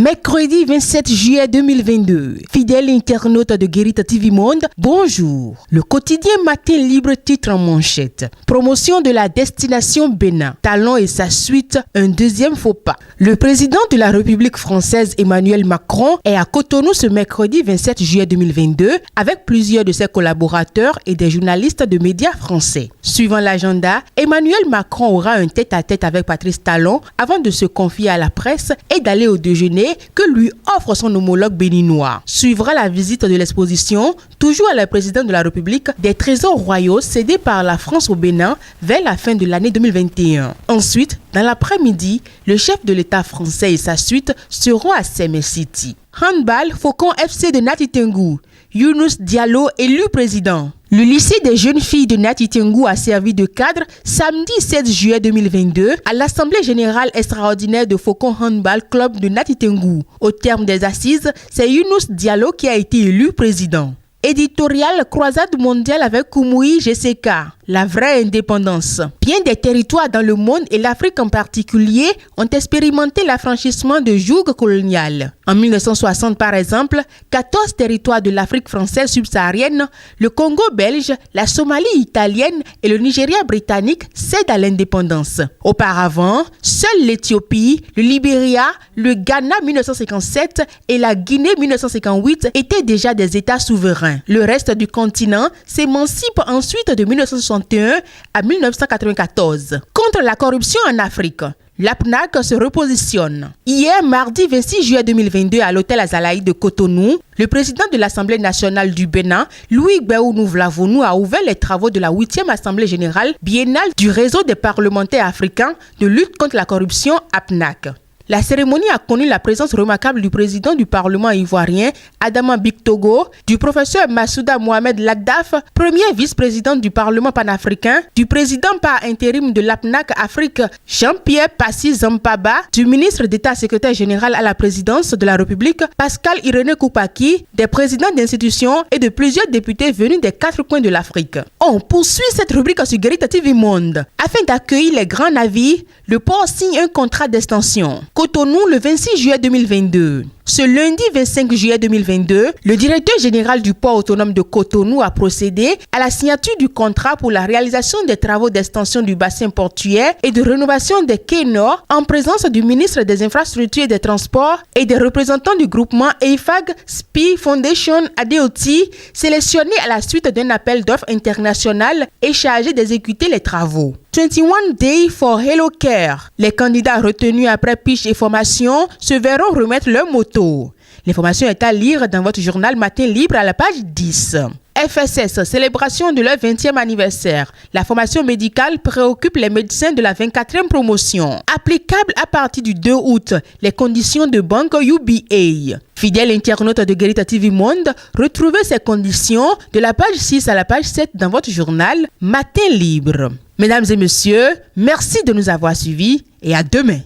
Mercredi 27 juillet 2022, fidèle internaute de Guérita TV Monde, bonjour. Le quotidien Matin Libre titre en manchette. Promotion de la destination Bénin. Talon et sa suite, un deuxième faux pas. Le président de la République française Emmanuel Macron est à Cotonou ce mercredi 27 juillet 2022 avec plusieurs de ses collaborateurs et des journalistes de médias français. Suivant l'agenda, Emmanuel Macron aura un tête-à-tête avec Patrice Talon avant de se confier à la presse et d'aller au déjeuner que lui offre son homologue béninois. Suivra la visite de l'exposition, toujours à la présidente de la République, des trésors royaux cédés par la France au Bénin vers la fin de l'année 2021. Ensuite, dans l'après-midi, le chef de l'État français et sa suite seront à Sémé City. Handball, Faucon FC de Nati Tengu. Younous Diallo élu président. Le lycée des jeunes filles de Nati Tengu a servi de cadre samedi 7 juillet 2022 à l'Assemblée générale extraordinaire de Faucon Handball Club de Nati Tengu. Au terme des assises, c'est Younous Diallo qui a été élu président. Éditorial Croisade mondiale avec Koumoui GCK, la vraie indépendance. Bien des territoires dans le monde et l'Afrique en particulier ont expérimenté l'affranchissement de joug colonial. En 1960 par exemple, 14 territoires de l'Afrique française subsaharienne, le Congo belge, la Somalie italienne et le Nigeria britannique cèdent à l'indépendance. Auparavant, seuls l'Éthiopie, le Libéria, le Ghana 1957 et la Guinée 1958 étaient déjà des États souverains. Le reste du continent s'émancipe ensuite de 1961 à 1994. Contre la corruption en Afrique, l'APNAC se repositionne. Hier, mardi 26 juillet 2022, à l'hôtel Azalaï de Cotonou, le président de l'Assemblée nationale du Bénin, Louis Gbéounou Vlavonou, a ouvert les travaux de la 8e Assemblée générale biennale du réseau des parlementaires africains de lutte contre la corruption APNAC. La cérémonie a connu la présence remarquable du président du Parlement ivoirien, Adama Bictogo, du professeur Massouda Mohamed Lagdaf, premier vice-président du Parlement panafricain, du président par intérim de l'APNAC Afrique, Jean-Pierre Passi Zampaba, du ministre d'État secrétaire général à la présidence de la République, Pascal Irénée Koupaki, des présidents d'institutions et de plusieurs députés venus des 4 coins de l'Afrique. On poursuit cette rubrique sur Guérita TV Monde. Afin d'accueillir les grands navires, le port signe un contrat d'extension. Cotonou le 26 juillet 2022. Ce lundi 25 juillet 2022, le directeur général du port autonome de Cotonou a procédé à la signature du contrat pour la réalisation des travaux d'extension du bassin portuaire et de rénovation des quais nord en présence du ministre des Infrastructures et des Transports et des représentants du groupement EIFAG SPI Foundation Adeoti, sélectionnés à la suite d'un appel d'offres international et chargé d'exécuter les travaux. 21 Day for Hello Care. Les candidats retenus après pitch et formation se verront remettre leur moto. L'information est à lire dans votre journal Matin Libre à la page 10. FSS, célébration de leur 20e anniversaire. La formation médicale préoccupe les médecins de la 24e promotion. Applicable à partir du 2 août, les conditions de banque UBA. Fidèle internaute de Guérita TV Monde, retrouvez ces conditions de la page 6 à la page 7 dans votre journal Matin Libre. Mesdames et messieurs, merci de nous avoir suivis et à demain.